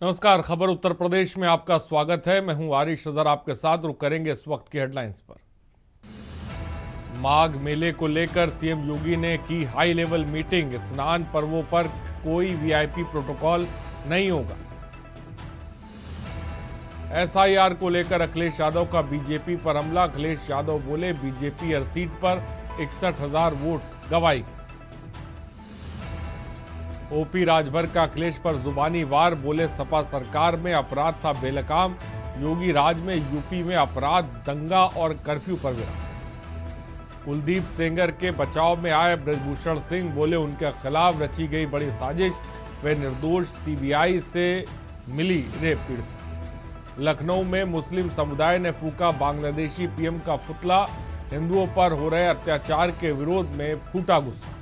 नमस्कार। खबर उत्तर प्रदेश में आपका स्वागत है। मैं हूं आरिश अजहर आपके साथ। रुक करेंगे इस वक्त की हेडलाइंस पर। माघ मेले को लेकर सीएम योगी ने की हाई लेवल मीटिंग। स्नान पर्वों पर कोई वीआईपी प्रोटोकॉल नहीं होगा। एसआईआर को लेकर अखिलेश यादव का बीजेपी पर हमला। अखिलेश यादव बोले बीजेपी हर सीट पर 61,000 वोट गवाई। ओपी राजभर का अखिलेश पर जुबानी वार। बोले सपा सरकार में अपराध था बेलगाम, योगी राज में यूपी में अपराध, दंगा और कर्फ्यू पर विराम। कुलदीप सेंगर के बचाव में आए ब्रजभूषण सिंह। बोले उनके खिलाफ रची गई बड़ी साजिश, वे निर्दोष, सीबीआई से मिली रेप पीड़ित। लखनऊ में मुस्लिम समुदाय ने फूका बांग्लादेशी पीएम का पुतला। हिंदुओं पर हो रहे अत्याचार के विरोध में फूटा गुस्सा।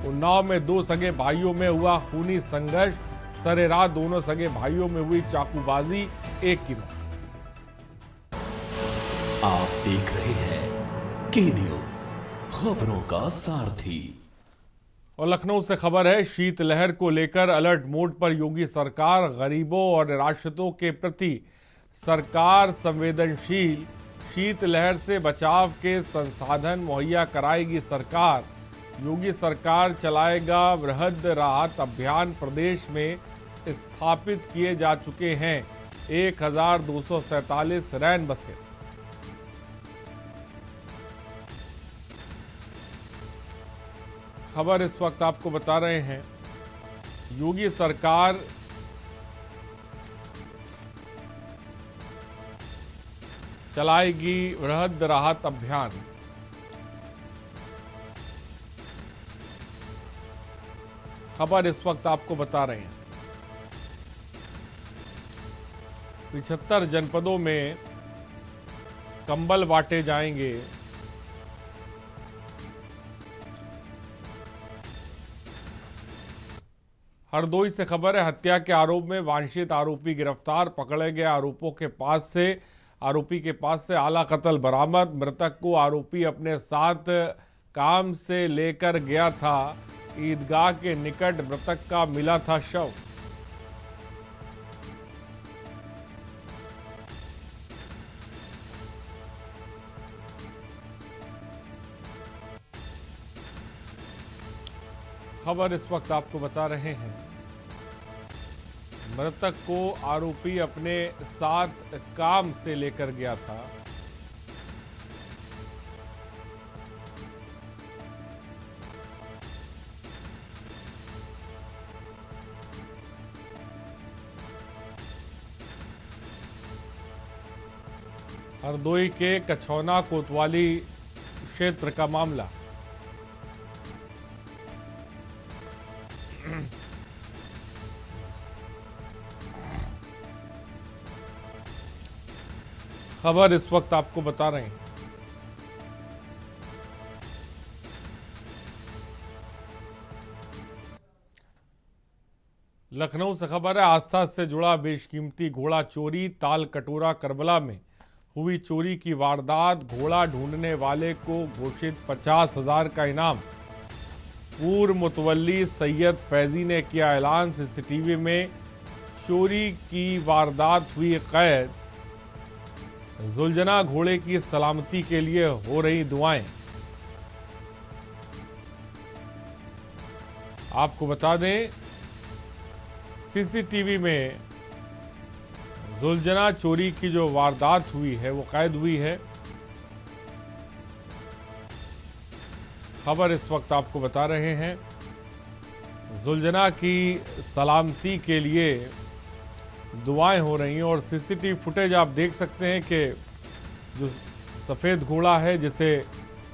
उन्नाव में दो सगे भाइयों में हुआ खूनी संघर्ष। सरेरात दोनों सगे भाइयों में हुई चाकूबाजी, एक की मौत। आप देख रहे हैं के न्यूज, खबरों का सारथी। और लखनऊ से खबर है, शीतलहर को लेकर अलर्ट मोड पर योगी सरकार। गरीबों और निराश्रितों के प्रति सरकार संवेदनशील। शीतलहर से बचाव के संसाधन मुहैया कराएगी सरकार। योगी सरकार चलाएगा वृहद राहत अभियान। प्रदेश में स्थापित किए जा चुके हैं 1247 रैन बसें। खबर इस वक्त आपको बता रहे हैं, योगी सरकार चलाएगी वृहद राहत अभियान। खबर इस वक्त आपको बता रहे हैं, 75 जनपदों में कंबल बांटे जाएंगे। हरदोई से खबर है, हत्या के आरोप में वांछित आरोपी गिरफ्तार। पकड़े गए आरोपी के पास से आला कत्ल बरामद। मृतक को आरोपी अपने साथ काम से लेकर गया था। ईदगाह के निकट मृतक का मिला था शव। खबर इस वक्त आपको बता रहे हैं, मृतक को आरोपी अपने साथ काम से लेकर गया था। हरदोई के कछौना कोतवाली क्षेत्र का मामला। खबर इस वक्त आपको बता रहे हैं, लखनऊ से खबर है, आस्था से जुड़ा बेशकीमती घोड़ा चोरी। ताल कटोरा करबला में हुई चोरी की वारदात। घोड़ा ढूंढने वाले को घोषित 50,000 का इनाम। पूर्व मुतवल्ली सैयद फैजी ने किया ऐलान। सीसीटीवी में चोरी की वारदात हुई कैद। जुलझना घोड़े की सलामती के लिए हो रही दुआएं। आपको बता दें, सीसीटीवी में जुलझना चोरी की जो वारदात हुई है वो कैद हुई है। खबर इस वक्त आपको बता रहे हैं, जुलझना की सलामती के लिए दुआएं हो रही हैं। और सीसीटीवी फुटेज आप देख सकते हैं कि जो सफ़ेद घोड़ा है, जिसे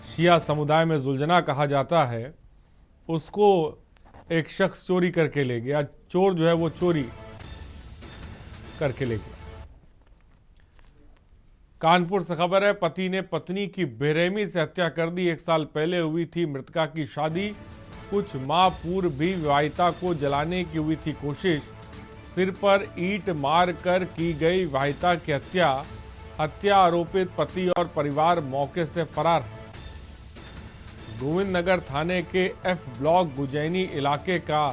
शिया समुदाय में जुलझना कहा जाता है, उसको एक शख्स चोरी करके ले गया। चोर जो है वो चोरी करके ले गया। कानपुर से खबर है, पति ने पत्नी की बेरहमी से हत्या कर दी। 1 साल पहले हुई थी मृतका की शादी। कुछ माह पूर्व भी विवाहिता को जलाने की हुई थी कोशिश। सिर पर ईंट मारकर की गई विवाहिता की हत्या आरोपित पति और परिवार मौके से फरार है। गोविंद नगर थाने के एफ ब्लॉक गुजैनी इलाके का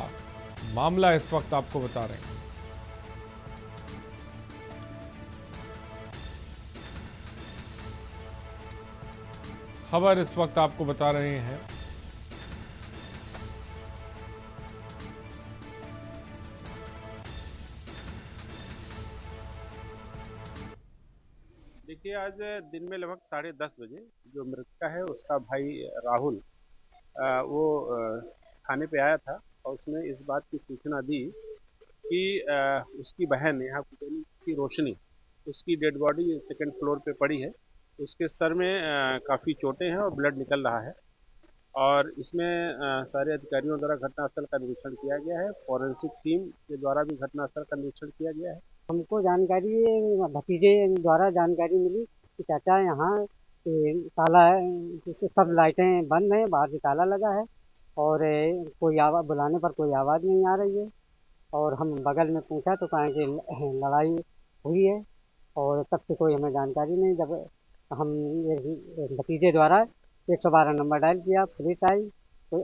मामला इस वक्त आपको बता रहे हैं। खबर इस वक्त आपको बता रहे हैं। देखिए, आज दिन में लगभग 10:30 बजे जो मृतका है उसका भाई राहुल वो थाने पे आया था और उसने इस बात की सूचना दी कि उसकी बहन यहाँ कुचैनी की रोशनी, उसकी डेड बॉडी सेकंड फ्लोर पे पड़ी है। उसके सर में काफ़ी चोटें हैं और ब्लड निकल रहा है और इसमें सारे अधिकारियों द्वारा घटनास्थल का निरीक्षण किया गया है। फॉरेंसिक टीम के द्वारा भी घटनास्थल का निरीक्षण किया गया है। हमको जानकारी भतीजे द्वारा जानकारी मिली कि चाचा यहाँ ताला है, सब लाइटें बंद हैं, बाहर से ताला लगा है और कोई आवाज़ बुलाने पर कोई आवाज़ नहीं आ रही है। और हम बगल में पूछा तो कहा कि लड़ाई हुई है और तब से कोई हमें जानकारी नहीं। जब हम भतीजे द्वारा 112 नंबर डायल किया, पुलिस आई तो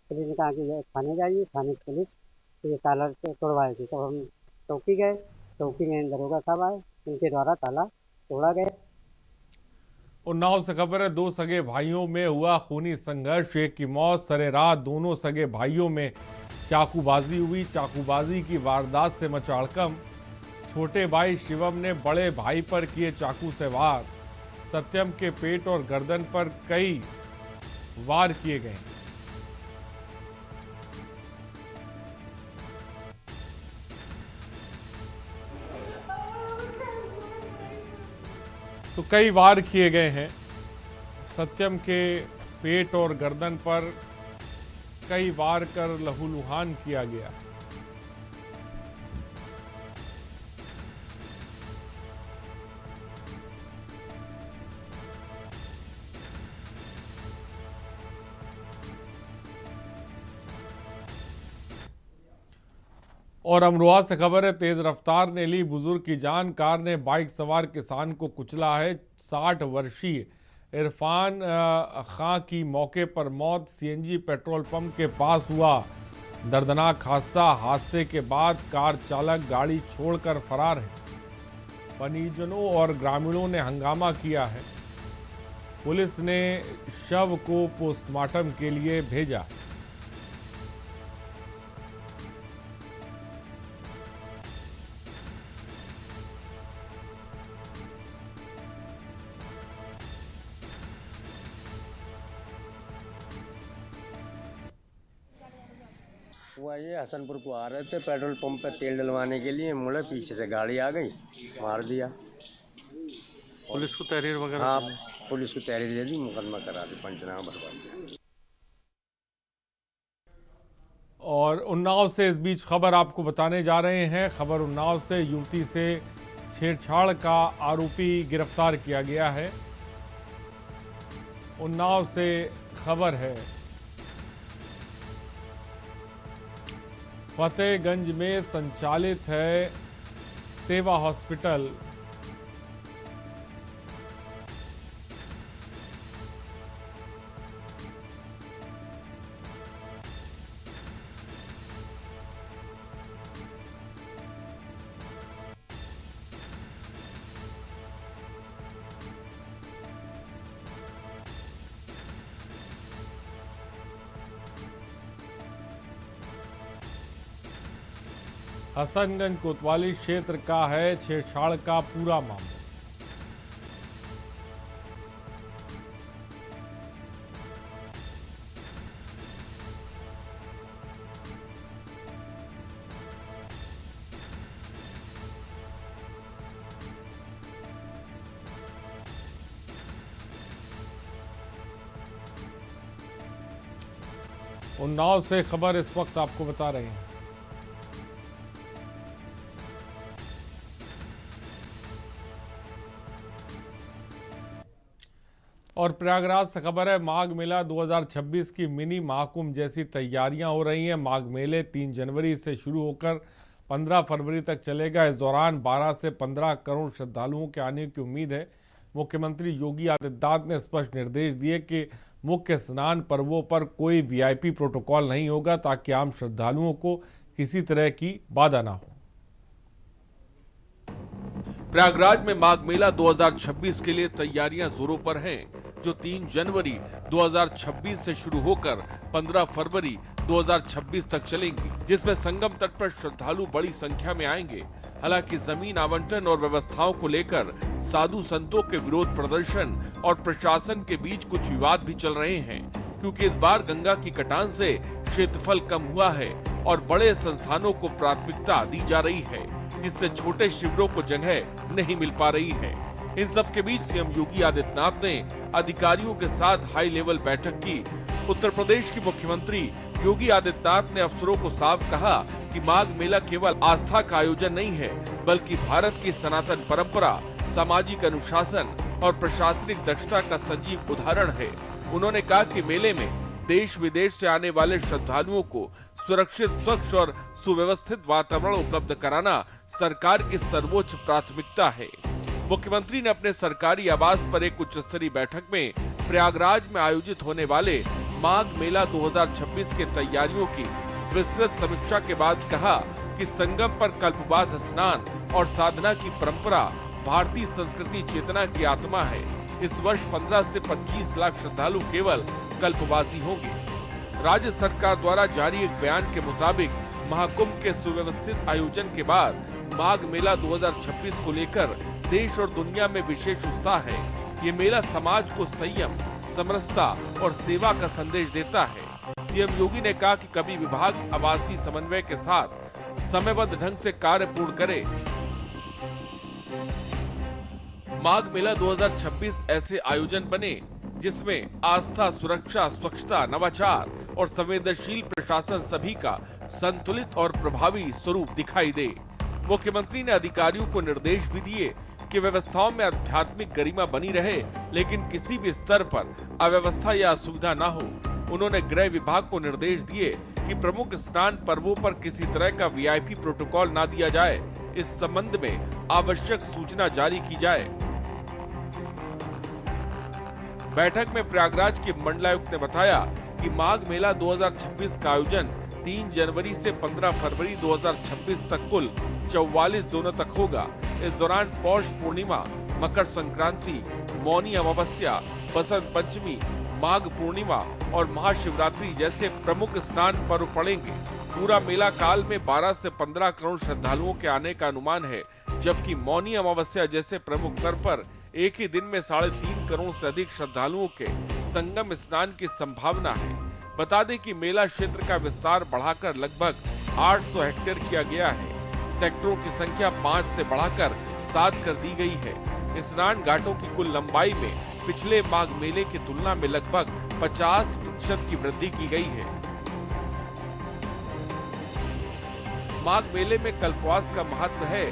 पुलिस ने कहा कि थाने जाइए, थाने की पुलिस ये ताला तोड़वाएगी। तो हम चौकी गए, चौकी में दरोगा साहब आए, उनके द्वारा ताला तोड़ा गया। उन्नाव से खबर है, दो सगे भाइयों में हुआ खूनी संघर्ष, एक की मौत। सरे रात दोनों सगे भाइयों में चाकूबाजी हुई। चाकूबाजी की वारदात से मचा हड़कंप। छोटे भाई शिवम ने बड़े भाई पर किए चाकू से वार। सत्यम के पेट और गर्दन पर कई वार किए गए। तो कई वार किए गए हैं। सत्यम के पेट और गर्दन पर कई वार कर लहूलुहान किया गया। और अमरोहा से खबर है, तेज रफ्तार ने ली बुजुर्ग की जान। कार ने बाइक सवार किसान को कुचला है। 60 वर्षीय इरफान खां की मौके पर मौत। सीएनजी पेट्रोल पंप के पास हुआ दर्दनाक हादसा। हादसे के बाद कार चालक गाड़ी छोड़कर फरार है। परिजनों और ग्रामीणों ने हंगामा किया है। पुलिस ने शव को पोस्टमार्टम के लिए भेजा है। हुआ ये हसनपुर को आ रहे थे पेट्रोल पंप पे तेल डलवाने के लिए, मुड़े पीछे से गाड़ी आ गई, मार दिया। पुलिस को तहरीर वगैरह? हाँ, पुलिस को तहरीर दे दी, मुकदमा करा दी, पंचनामा भरवा दिया। और उन्नाव से इस बीच खबर आपको बताने जा रहे हैं। खबर उन्नाव से, युवती से छेड़छाड़ का आरोपी गिरफ्तार किया गया है। उन्नाव से खबर है, फतेहगंज में संचालित है सेवा हॉस्पिटल। हसनगंज कोतवाली क्षेत्र का है छेड़छाड़ का पूरा मामला। उन्नाव से खबर इस वक्त आपको बता रहे हैं। और प्रयागराज से खबर है, माघ मेला 2026 की मिनी महाकुंभ जैसी तैयारियां हो रही हैं। माघ मेले 3 जनवरी से शुरू होकर 15 फरवरी तक चलेगा। इस दौरान 12 से 15 करोड़ श्रद्धालुओं के आने की उम्मीद है। मुख्यमंत्री योगी आदित्यनाथ ने स्पष्ट निर्देश दिए कि मुख्य स्नान पर्वों पर कोई वीआईपी प्रोटोकॉल नहीं होगा, ताकि आम श्रद्धालुओं को किसी तरह की बाधा ना हो। प्रयागराज में माघ मेला 2026 के लिए तैयारियां जोरों पर हैं। जो 3 जनवरी 2026 से शुरू होकर 15 फरवरी 2026 तक चलेंगी, जिसमें संगम तट पर श्रद्धालु बड़ी संख्या में आएंगे। हालांकि जमीन आवंटन और व्यवस्थाओं को लेकर साधु संतों के विरोध प्रदर्शन और प्रशासन के बीच कुछ विवाद भी चल रहे हैं, क्योंकि इस बार गंगा की कटान से क्षेत्रफल कम हुआ है और बड़े संस्थानों को प्राथमिकता दी जा रही है, जिससे छोटे शिविरों को जगह नहीं मिल पा रही है। इन सब के बीच सीएम योगी आदित्यनाथ ने अधिकारियों के साथ हाई लेवल बैठक की। उत्तर प्रदेश के मुख्यमंत्री योगी आदित्यनाथ ने अफसरों को साफ कहा कि माघ मेला केवल आस्था का आयोजन नहीं है, बल्कि भारत की सनातन परंपरा, सामाजिक अनुशासन और प्रशासनिक दक्षता का सजीव उदाहरण है। उन्होंने कहा कि मेले में देश विदेश से आने वाले श्रद्धालुओं को सुरक्षित, स्वच्छ और सुव्यवस्थित वातावरण उपलब्ध कराना सरकार की सर्वोच्च प्राथमिकता है। मुख्यमंत्री ने अपने सरकारी आवास पर एक उच्च स्तरीय बैठक में प्रयागराज में आयोजित होने वाले माघ मेला 2026 के तैयारियों की विस्तृत समीक्षा के बाद कहा कि संगम पर कल्पवास स्नान और साधना की परंपरा भारतीय संस्कृति चेतना की आत्मा है। इस वर्ष 15 से 25 लाख श्रद्धालु केवल कल्पवासी होंगे। राज्य सरकार द्वारा जारी एक बयान के मुताबिक महाकुंभ के सुव्यवस्थित आयोजन के बाद माघ मेला 2026 को लेकर देश और दुनिया में विशेष उत्साह है। ये मेला समाज को संयम, समरसता और सेवा का संदेश देता है। सीएम योगी ने कहा कि कभी विभाग आवासीय समन्वय के साथ समयबद्ध ढंग से कार्य पूर्ण करे। माघ मेला 2026 ऐसे आयोजन बने जिसमें आस्था, सुरक्षा, स्वच्छता, नवाचार और संवेदनशील प्रशासन सभी का संतुलित और प्रभावी स्वरूप दिखाई दे। मुख्यमंत्री ने अधिकारियों को निर्देश भी दिए कि व्यवस्थाओं में आध्यात्मिक गरिमा बनी रहे, लेकिन किसी भी स्तर पर अव्यवस्था या असुविधा न हो। उन्होंने गृह विभाग को निर्देश दिए कि प्रमुख स्नान पर्वों पर किसी तरह का वीआईपी प्रोटोकॉल न दिया जाए। इस संबंध में आवश्यक सूचना जारी की जाए। बैठक में प्रयागराज के मंडलायुक्त ने बताया कि माघ मेला 2026 का आयोजन 3 जनवरी से 15 फरवरी 2026 तक कुल 44 दिनों तक होगा। इस दौरान पौष पूर्णिमा, मकर संक्रांति, मौनी अमावस्या, बसंत पंचमी, माघ पूर्णिमा और महाशिवरात्रि जैसे प्रमुख स्नान पर्व पड़ेंगे। पूरा मेला काल में 12 से 15 करोड़ श्रद्धालुओं के आने का अनुमान है, जबकि मौनी अमावस्या जैसे प्रमुख पर्व पर एक ही दिन में 3.5 करोड़ से अधिक श्रद्धालुओं के संगम स्नान की संभावना है। बता दें कि मेला क्षेत्र का विस्तार बढ़ाकर लगभग 800 हेक्टेयर किया गया है। सेक्टरों की संख्या 5 से बढ़ाकर 7 कर दी गई है। स्नान घाटों की कुल लंबाई में पिछले माघ मेले की तुलना में लगभग 50% की वृद्धि की गई है। माघ मेले में कल्पवास का महत्व है।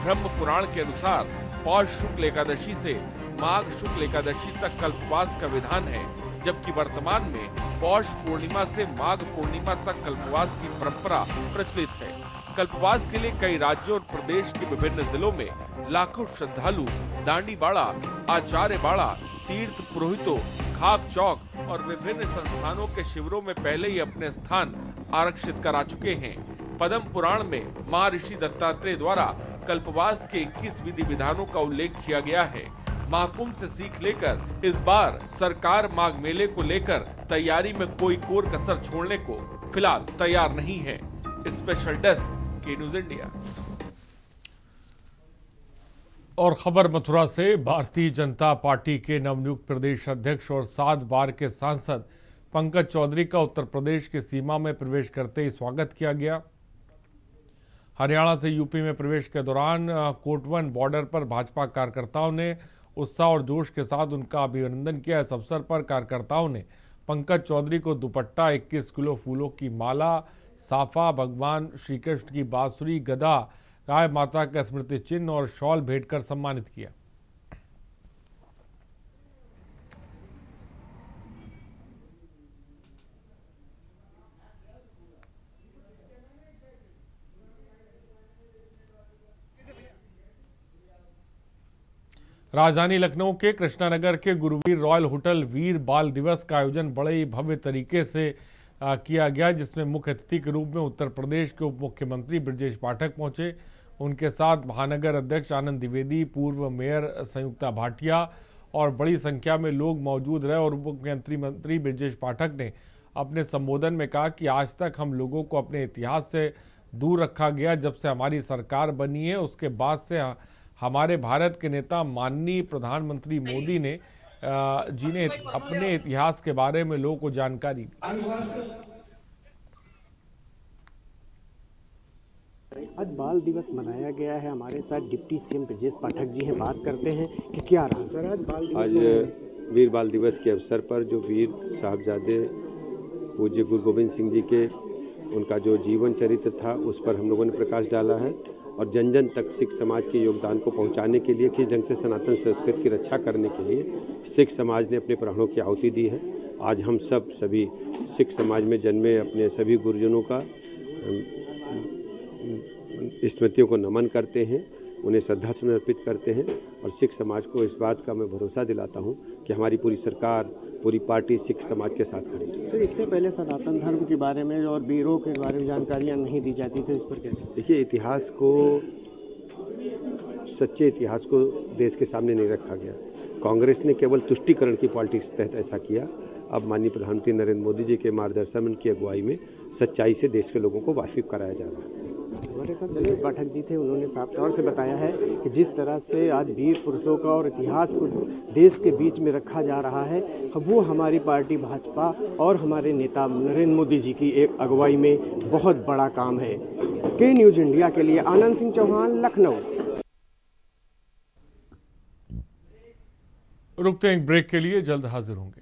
ब्रह्म पुराण के अनुसार पौष शुक्ल एकादशी से माघ शुक्ल एकादशी तक कल्पवास का विधान है, जबकि वर्तमान में पौष पूर्णिमा से माघ पूर्णिमा तक कल्पवास की परंपरा प्रचलित है। कल्पवास के लिए कई राज्यों और प्रदेश के विभिन्न जिलों में लाखों श्रद्धालु दांडी बाड़ा, आचार्य बाड़ा, तीर्थ पुरोहितों, खाक चौक और विभिन्न संस्थानों के शिविरों में पहले ही अपने स्थान आरक्षित करा चुके हैं। पद्म पुराण में महर्षि दत्तात्रेय द्वारा कल्पवास के 21 विधि विधानों का उल्लेख किया गया है। महाकुंभ से सीख लेकर इस बार सरकार माघ मेले को लेकर तैयारी में कोई कोर कसर छोड़ने को फिलहाल तैयार नहीं है। स्पेशल डेस्क के न्यूज़ इंडिया। और खबर मथुरा से, भारतीय जनता पार्टी के नवनियुक्त प्रदेश अध्यक्ष और 7 बार के सांसद पंकज चौधरी का उत्तर प्रदेश की सीमा में प्रवेश करते ही स्वागत किया गया। हरियाणा से यूपी में प्रवेश के दौरान कोटवन बॉर्डर पर भाजपा कार्यकर्ताओं ने उत्साह और जोश के साथ उनका अभिनंदन किया। इस अवसर पर कार्यकर्ताओं ने पंकज चौधरी को दुपट्टा, 21 किलो फूलों की माला, साफा, भगवान श्री कृष्ण की बांसुरी, गदा, गाय माता का स्मृति चिन्ह और शॉल भेंट कर सम्मानित किया। राजधानी लखनऊ के कृष्णानगर के गुरुवीर रॉयल होटल वीर बाल दिवस का आयोजन बड़े ही भव्य तरीके से किया गया, जिसमें मुख्य अतिथि के रूप में उत्तर प्रदेश के उप मुख्यमंत्री ब्रजेश पाठक पहुंचे। उनके साथ महानगर अध्यक्ष आनंद द्विवेदी, पूर्व मेयर संयुक्ता भाटिया और बड़ी संख्या में लोग मौजूद रहे। और उप मुख्यमंत्री मंत्री बृजेश पाठक ने अपने संबोधन में कहा कि आज तक हम लोगों को अपने इतिहास से दूर रखा गया। जब से हमारी सरकार बनी है उसके बाद से हमारे भारत के नेता माननीय प्रधानमंत्री मोदी ने जिन्हें अपने इतिहास के बारे में लोगों को जानकारी दी। आज बाल दिवस मनाया गया है। हमारे साथ डिप्टी सीएम ब्रजेश पाठक जी हैं। बात करते हैं कि क्या रहा सर आज बाल दिवस। आज वीर बाल दिवस के अवसर पर जो वीर साहबजादे पूज्य गुरु गोविंद सिंह जी के उनका जो जीवन चरित्र था उस पर हम लोगों ने प्रकाश डाला है और जन जन तक सिख समाज के योगदान को पहुंचाने के लिए, किस ढंग से सनातन संस्कृति की रक्षा करने के लिए सिख समाज ने अपने प्राणों की आहुति दी है। आज हम सभी सिख समाज में जन्मे अपने सभी गुरुजनों का स्मृतियों को नमन करते हैं, उन्हें श्रद्धा समर्पित करते हैं और सिख समाज को इस बात का मैं भरोसा दिलाता हूं कि हमारी पूरी सरकार, पूरी पार्टी सिख समाज के साथ खड़ी है। तो इससे पहले सनातन धर्म के बारे में और वीरों के बारे में जानकारियां नहीं दी जाती थी, इस पर क्या कहते हैं? देखिए, इतिहास को, सच्चे इतिहास को देश के सामने नहीं रखा गया। कांग्रेस ने केवल तुष्टीकरण की पॉलिटिक्स के तहत ऐसा किया। अब माननीय प्रधानमंत्री नरेंद्र मोदी जी के मार्गदर्शन की अगुवाई में सच्चाई से देश के लोगों को वाकिफ कराया जा रहा है। हमारे साथ ब्रजेश पाठक जी थे। उन्होंने साफ तौर से बताया है कि जिस तरह से आज वीर पुरुषों का और इतिहास को देश के बीच में रखा जा रहा है, वो हमारी पार्टी भाजपा और हमारे नेता नरेंद्र मोदी जी की एक अगुवाई में बहुत बड़ा काम है। के न्यूज़ इंडिया के लिए आनंद सिंह चौहान, लखनऊ। रुकते हैं एक ब्रेक के लिए, जल्द हाजिर होंगे।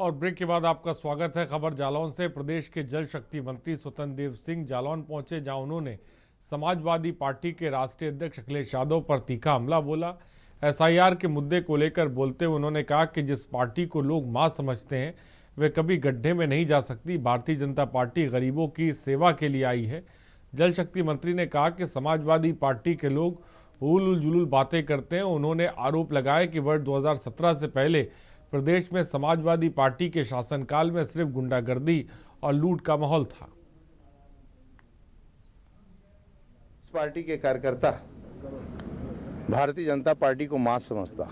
और ब्रेक के बाद आपका स्वागत है। खबर जालौन से। प्रदेश के जल शक्ति मंत्री स्वतंत्र देव सिंह जालौन पहुंचे, जहां उन्होंने समाजवादी पार्टी के राष्ट्रीय अध्यक्ष अखिलेश यादव पर तीखा हमला बोला। एसआईआर के मुद्दे को लेकर बोलते हुए उन्होंने कहा कि जिस पार्टी को लोग मां समझते हैं वे कभी गड्ढे में नहीं जा सकती। भारतीय जनता पार्टी गरीबों की सेवा के लिए आई है। जल शक्ति मंत्री ने कहा कि समाजवादी पार्टी के लोग हुलूल जुलूल बातें करते हैं। उन्होंने आरोप लगाया कि वर्ष 2017 से पहले प्रदेश में समाजवादी पार्टी के शासनकाल में सिर्फ गुंडागर्दी और लूट का माहौल था। इस पार्टी के कार्यकर्ता भारतीय जनता पार्टी को मां समझता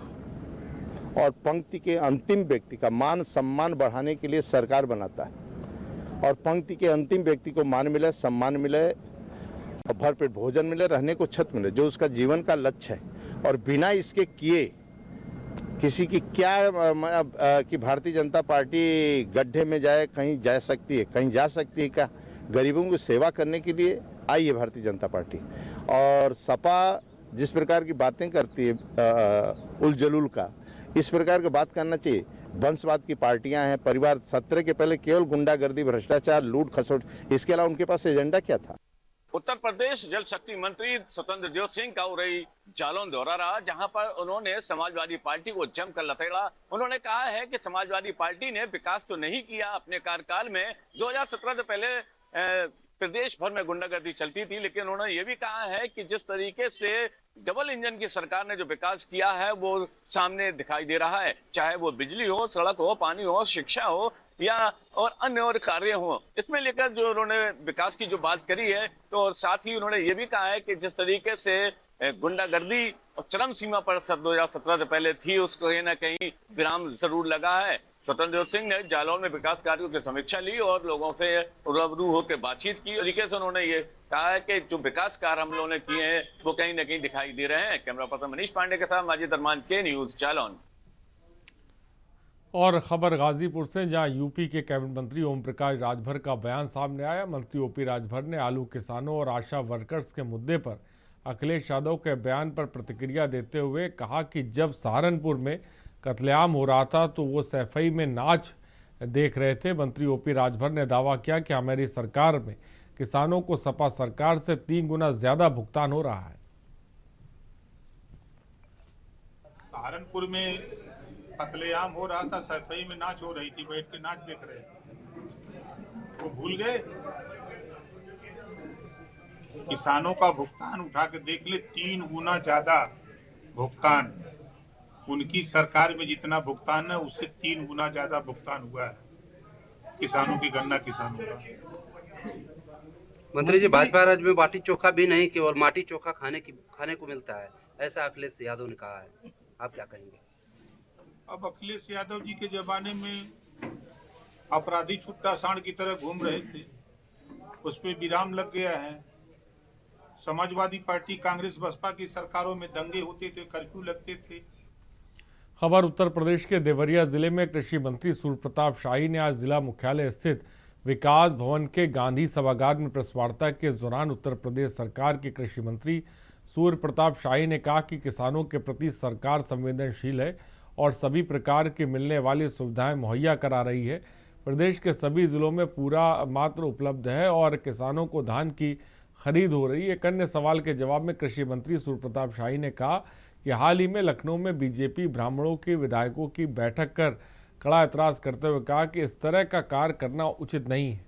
और पंक्ति के अंतिम व्यक्ति का मान सम्मान बढ़ाने के लिए सरकार बनाता है और पंक्ति के अंतिम व्यक्ति को मान मिले, सम्मान मिले, भरपेट भोजन मिले, रहने को छत मिले, जो उसका जीवन का लक्ष्य है। और बिना इसके किए किसी की क्या कि भारतीय जनता पार्टी गड्ढे में जाए, कहीं जा सकती है, कहीं जा सकती है क्या? गरीबों की सेवा करने के लिए आई है भारतीय जनता पार्टी। और सपा जिस प्रकार की बातें करती है उल जलूल का, इस प्रकार की बात करना चाहिए। वंशवाद की पार्टियां हैं, परिवार 17 के पहले केवल गुंडागर्दी, भ्रष्टाचार, लूट खसोट, इसके अलावा उनके पास एजेंडा क्या था? उत्तर प्रदेश जल शक्ति मंत्री स्वतंत्र देव सिंह का उरई जालौन दौरा रहा, जहां पर उन्होंने समाजवादी पार्टी को जमकर लतेड़ा। उन्होंने कहा है कि समाजवादी पार्टी ने विकास तो नहीं किया अपने कार्यकाल में। 2017 से पहले प्रदेश भर में गुंडागर्दी चलती थी, लेकिन उन्होंने ये भी कहा है कि जिस तरीके से डबल इंजन की सरकार ने जो विकास किया है वो सामने दिखाई दे रहा है, चाहे वो बिजली हो, सड़क हो, पानी हो, शिक्षा हो या और अन्य और कार्य हो। इसमें लेकर जो उन्होंने विकास की जो बात करी है, तो साथ ही उन्होंने ये भी कहा है कि जिस तरीके से गुंडागर्दी और चरम सीमा पर 2017 से पहले थी, उसको कहीं ना कहीं विराम जरूर लगा है। स्वतंत्र देव सिंह ने जालौन में विकास कार्यों की समीक्षा ली और लोगों से रूबरू होकर बातचीत की। तरीके से उन्होंने ये कहा है कि जो विकास कार्य हम लोगों ने किए हैं वो कहीं ना कहीं दिखाई दे रहे हैं। कैमरा पर्सन मनीष पांडे के साथ माजिद अरमान, के न्यूज जालौन। और खबर गाजीपुर से, जहां यूपी के कैबिनेट मंत्री ओम प्रकाश राजभर का बयान सामने आया। मंत्री ओपी राजभर ने आलू किसानों और आशा वर्कर्स के मुद्दे पर अखिलेश यादव के बयान पर प्रतिक्रिया देते हुए कहा कि जब सहारनपुर में कत्लेआम हो रहा था तो वो सैफई में नाच देख रहे थे। मंत्री ओपी राजभर ने दावा किया कि हमारी सरकार में किसानों को सपा सरकार से 3 गुना ज्यादा भुगतान हो रहा है। सहारनपुर में कत्लेआम हो रहा था, सैफई में नाच हो रही थी, बैठ के नाच देख रहे थे। वो भूल गए? किसानों का भुगतान उठा के देख ले, 3 गुना ज्यादा भुगतान। उनकी सरकार में जितना भुगतान है उससे 3 गुना ज्यादा भुगतान हुआ है। किसानों की गन्ना किसानों का। मंत्री जी, भाजपा राज्य में बाटी चोखा भी नहीं केवल माटी चोखा खाने को मिलता है, ऐसा अखिलेश यादव ने कहा है, आप क्या कहेंगे? अब अखिलेश यादव जी के जमाने में अपराधी छुट्टा सांड की तरह घूम रहे थे, उस पर विराम लग गया है। समाजवादी पार्टी, कांग्रेस, बसपा की सरकारों में दंगे होते थे, कर्फ्यू लगते थे। खबर उत्तर प्रदेश के देवरिया जिले में कृषि मंत्री सूर्य प्रताप शाही ने आज जिला मुख्यालय स्थित विकास भवन के गांधी सभागार में प्रेस वार्ता के दौरान उत्तर प्रदेश सरकार के कृषि मंत्री सूर्य प्रताप शाही ने कहा कि किसानों के प्रति सरकार संवेदनशील है और सभी प्रकार की मिलने वाली सुविधाएं मुहैया करा रही है। प्रदेश के सभी जिलों में पूरा मात्रा उपलब्ध है और किसानों को धान की खरीद हो रही है। एक अन्य सवाल के जवाब में कृषि मंत्री सूर्य प्रताप शाही ने कहा कि हाल ही में लखनऊ में बीजेपी ब्राह्मणों के विधायकों की बैठक कर कड़ा एतराज करते हुए कहा कि इस तरह का कार्य करना उचित नहीं है।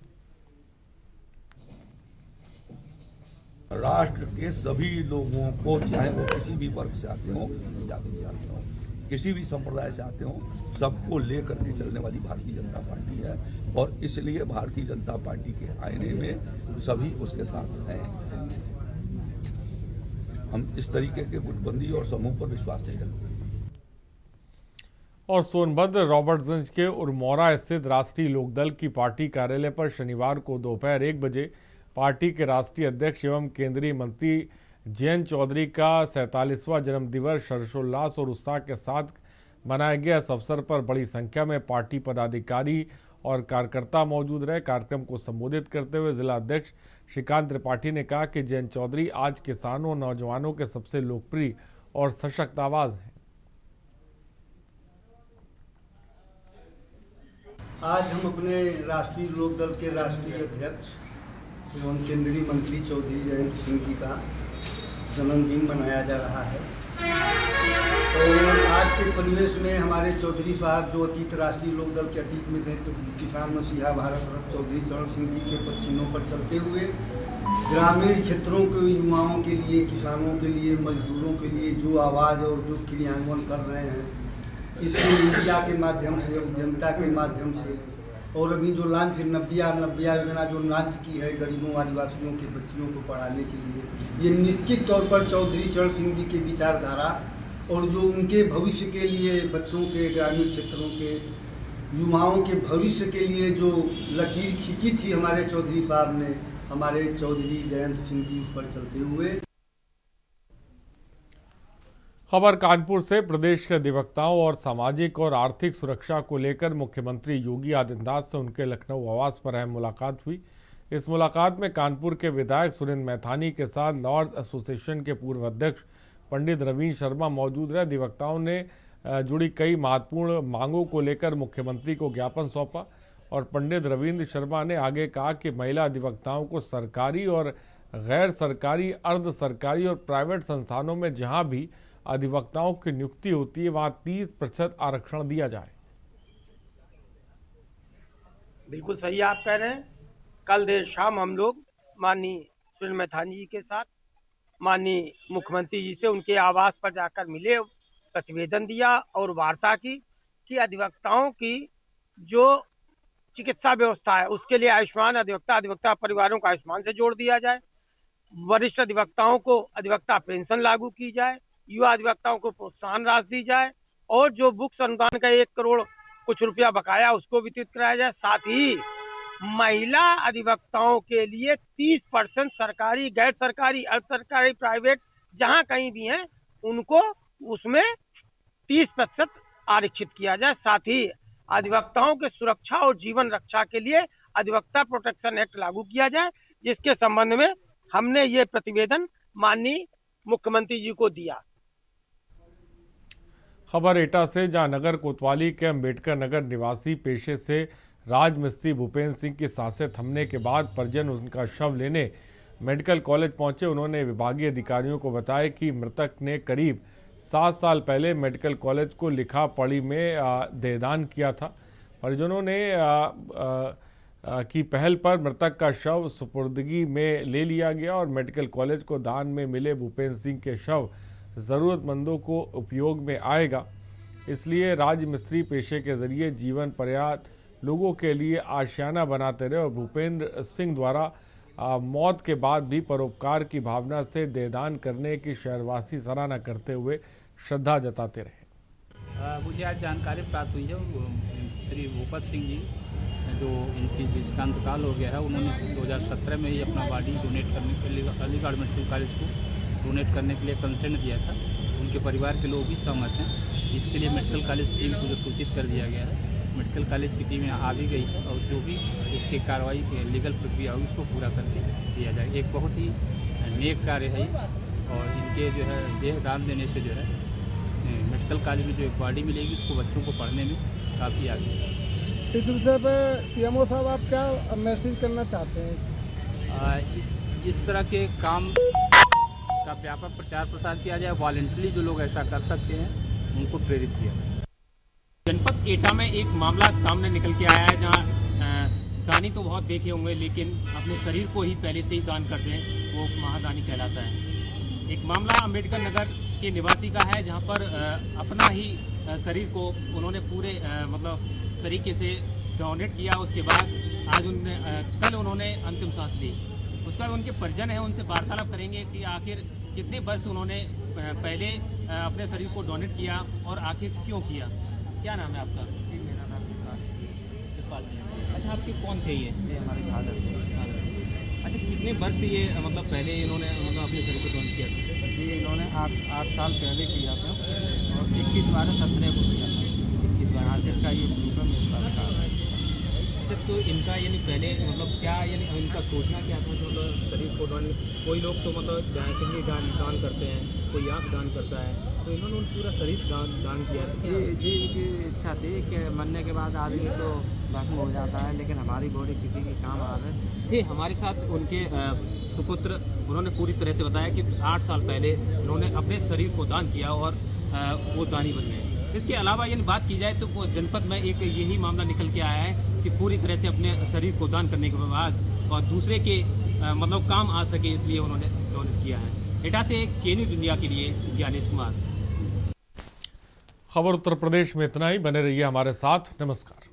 राष्ट्र के सभी लोगों को, चाहे वो किसी भी वर्ग से आते हो, किसी भी जाति से आते हो, किसी भी संप्रदाय से आते हो, सबको लेकर के चलने वाली भारतीय जनता पार्टी है और इसलिए भारतीय जनता पार्टी के आईने में सभी उसके साथ हैं। हम इस तरीके के गुटबंदी और समूह पर विश्वास नहीं रखते। और सोनभद्र रॉबर्ट्सगंज के उरमौरा स्थित राष्ट्रीय लोकदल की पार्टी कार्यालय पर शनिवार को दोपहर 1 बजे पार्टी के राष्ट्रीय अध्यक्ष एवं केंद्रीय मंत्री जयंत चौधरी का 47वां जन्मदिवस हर्षोल्लास और उत्साह के साथ मनाया गया। इस अवसर पर बड़ी संख्या में पार्टी पदाधिकारी और कार्यकर्ता मौजूद रहे। कार्यक्रम को संबोधित करते हुए जिला अध्यक्ष श्रीकांत त्रिपाठी ने कहा कि जयंत चौधरी आज किसानों और नौजवानों के सबसे लोकप्रिय और सशक्त आवाज हैं। आज हम अपने राष्ट्रीय लोकदल के राष्ट्रीय अध्यक्ष एवं केंद्रीय मंत्री चौधरी जयंत सिंह जी का जन्मदिन मनाया जा रहा है और आज के परिवेश में हमारे चौधरी साहब जो अतीत राष्ट्रीय लोकदल के अतीत में थे, किसान मसीहा भारत रत्न चौधरी चरण सिंह जी के पदचिन्हों पर चलते हुए ग्रामीण क्षेत्रों के युवाओं के लिए, किसानों के लिए, मजदूरों के लिए जो आवाज़ और जो क्रियान्वयन कर रहे हैं, इसको मीडिया के माध्यम से, उद्यमिता के माध्यम से और अभी जो लॉन्च नब्बिया योजना जो लॉन्च की है गरीबों आदिवासियों के बच्चियों को पढ़ाने के लिए, ये निश्चित तौर पर चौधरी चरण सिंह जी की विचारधारा और जो उनके भविष्य के लिए, बच्चों के, ग्रामीण क्षेत्रों के युवाओं के भविष्य के लिए जो लकीर खींची थी हमारे चौधरी साहब ने, हमारे चौधरी जयंत सिंह जी उस पर चलते हुए। खबर कानपुर से। प्रदेश के अधिवक्ताओं और सामाजिक और आर्थिक सुरक्षा को लेकर मुख्यमंत्री योगी आदित्यनाथ से उनके लखनऊ आवास पर अहम मुलाकात हुई। इस मुलाकात में कानपुर के विधायक सुरेंद्र मैथानी के साथ लॉर्ड्स एसोसिएशन के पूर्व अध्यक्ष पंडित रवींद्र शर्मा मौजूद रहे। अधिवक्ताओं ने जुड़ी कई महत्वपूर्ण मांगों को लेकर मुख्यमंत्री को ज्ञापन सौंपा और पंडित रवींद्र शर्मा ने आगे कहा कि महिला अधिवक्ताओं को सरकारी और गैर सरकारी, अर्ध सरकारी और प्राइवेट संस्थानों में जहां भी अधिवक्ताओं की नियुक्ति होती है वहां 30% आरक्षण दिया जाए। बिल्कुल सही आप कह रहे हैं। कल देर शाम हम लोग माननीय सुरेंद्र मैथानी जी के साथ माननीय मुख्यमंत्री जी से उनके आवास पर जाकर मिले, प्रतिवेदन दिया और वार्ता की कि अधिवक्ताओं की जो चिकित्सा व्यवस्था है उसके लिए आयुष्मान अधिवक्ता परिवारों को आयुष्मान से जोड़ दिया जाए, वरिष्ठ अधिवक्ताओं को अधिवक्ता पेंशन लागू की जाए, युवा अधिवक्ताओं को प्रोत्साहन राशि दी जाए और जो बुक्स अनुदान का 1 करोड़ कुछ रुपया बकाया उसको वितरित कराया जाए। साथ ही महिला अधिवक्ताओं के लिए 30% सरकारी, गैर सरकारी, अर्ध सरकारी, प्राइवेट जहां कहीं भी हैं उनको उसमें 30% आरक्षित किया जाए। साथ ही अधिवक्ताओं के सुरक्षा और जीवन रक्षा के लिए अधिवक्ता प्रोटेक्शन एक्ट लागू किया जाए, जिसके संबंध में हमने ये प्रतिवेदन माननीय मुख्यमंत्री जी को दिया। खबर एटा से, जहां नगर कोतवाली के अम्बेडकर नगर निवासी पेशे से राजमिस्त्री भूपेंद्र सिंह की सांसें थमने के बाद परिजन उनका शव लेने मेडिकल कॉलेज पहुंचे। उन्होंने विभागीय अधिकारियों को बताया कि मृतक ने करीब 7 साल पहले मेडिकल कॉलेज को लिखा पढ़ी में देहदान किया था। परिजनों ने की पहल पर मृतक का शव सुपुर्दगी में ले लिया गया और मेडिकल कॉलेज को दान में मिले भूपेंद्र सिंह के शव ज़रूरतमंदों को उपयोग में आएगा। इसलिए राजमिस्त्री पेशे के जरिए जीवन पर्याप्त लोगों के लिए आशियाना बनाते रहे और भूपेंद्र सिंह द्वारा मौत के बाद भी परोपकार की भावना से देहदान करने की शहरवासी सराहना करते हुए श्रद्धा जताते रहे। मुझे आज जानकारी प्राप्त हुई है श्री भूपत सिंह जी जो उनकी जिसका इंतकाल हो गया है, उन्होंने 2017 में ही अपना बॉडी डोनेट करने के लिए अलीगढ़ मेडिकल कॉलेज को डोनेट करने के लिए कंसेंट दिया था। उनके परिवार के लोग भी सहमत हैं। इसके लिए मेडिकल कॉलेज टीम को जो सूचित कर दिया गया है, मेडिकल कॉलेज की टीम यहाँ आ भी गई है और जो भी इसकी कार्रवाई लीगल प्रक्रिया होगी उसको पूरा करके दिया जाएगा। एक बहुत ही नेक कार्य है और इनके जो है देह दान देने से जो है मेडिकल कॉलेज में जो एक बॉडी मिलेगी उसको बच्चों को पढ़ने में काफ़ी आगे है। इस विषय पर सीएमओ साहब आप क्या मैसेज करना चाहते हैं? इस तरह के काम का व्यापक प्रचार प्रसार किया जाए, वॉलंटरी जो लोग ऐसा कर सकते हैं उनको प्रेरित किया जाए। जनपद एटा में एक मामला सामने निकल के आया है जहां दानी तो बहुत देखे होंगे लेकिन अपने शरीर को ही पहले से ही दान कर दें वो महादानी कहलाता है। एक मामला अम्बेडकर नगर के निवासी का है जहां पर अपना ही शरीर को उन्होंने पूरे मतलब तरीके से डोनेट किया। उसके बाद आज कल उन्होंने अंतिम सांस ली। उसके बाद उनके परिजन हैं, उनसे वार्तालाप करेंगे कि आखिर कितने वर्ष उन्होंने पहले अपने शरीर को डोनेट किया और आखिर क्यों किया। क्या नाम है आपका? जी मेरा नाम विकास। अच्छा, आपके कौन थे ये? हमारे फादर थे। अच्छा, कितने वर्ष ये मतलब पहले इन्होंने मतलब अपने शरीर को डोनेट किया था? जी इन्होंने 8 साल पहले किया था और 21/12/17 को किया था। 21/12 का ये प्रूफ है मेरे पास कार्ड है। अच्छा, तो इनका यानी पहले मतलब क्या यानी इनका सोचना क्या था मतलब शरीर को दान? कोई लोग तो मतलब किडनी दान करते हैं, कोई आँख दान करता है, तो इन्होंने पूरा शरीर दान किया था। जी इनकी इच्छा थी कि मरने के बाद आदमी तो भस्म हो जाता है लेकिन हमारी बॉडी किसी के काम आ रहे थे। हमारे साथ उनके सुपुत्र उन्होंने पूरी तरह से बताया कि 8 साल पहले उन्होंने अपने शरीर को दान किया और वो दानी बन गए। इसके अलावा यदि बात की जाए तो जनपद में एक यही मामला निकल के आया है कि पूरी तरह से अपने शरीर को दान करने के बाद और दूसरे के मतलब काम आ सके इसलिए उन्होंने डोनेट किया है। एटा से के न्यूज़ इंडिया के लिए ज्ञानेश कुमार। खबर उत्तर प्रदेश में इतना ही। बने रहिए हमारे साथ। नमस्कार।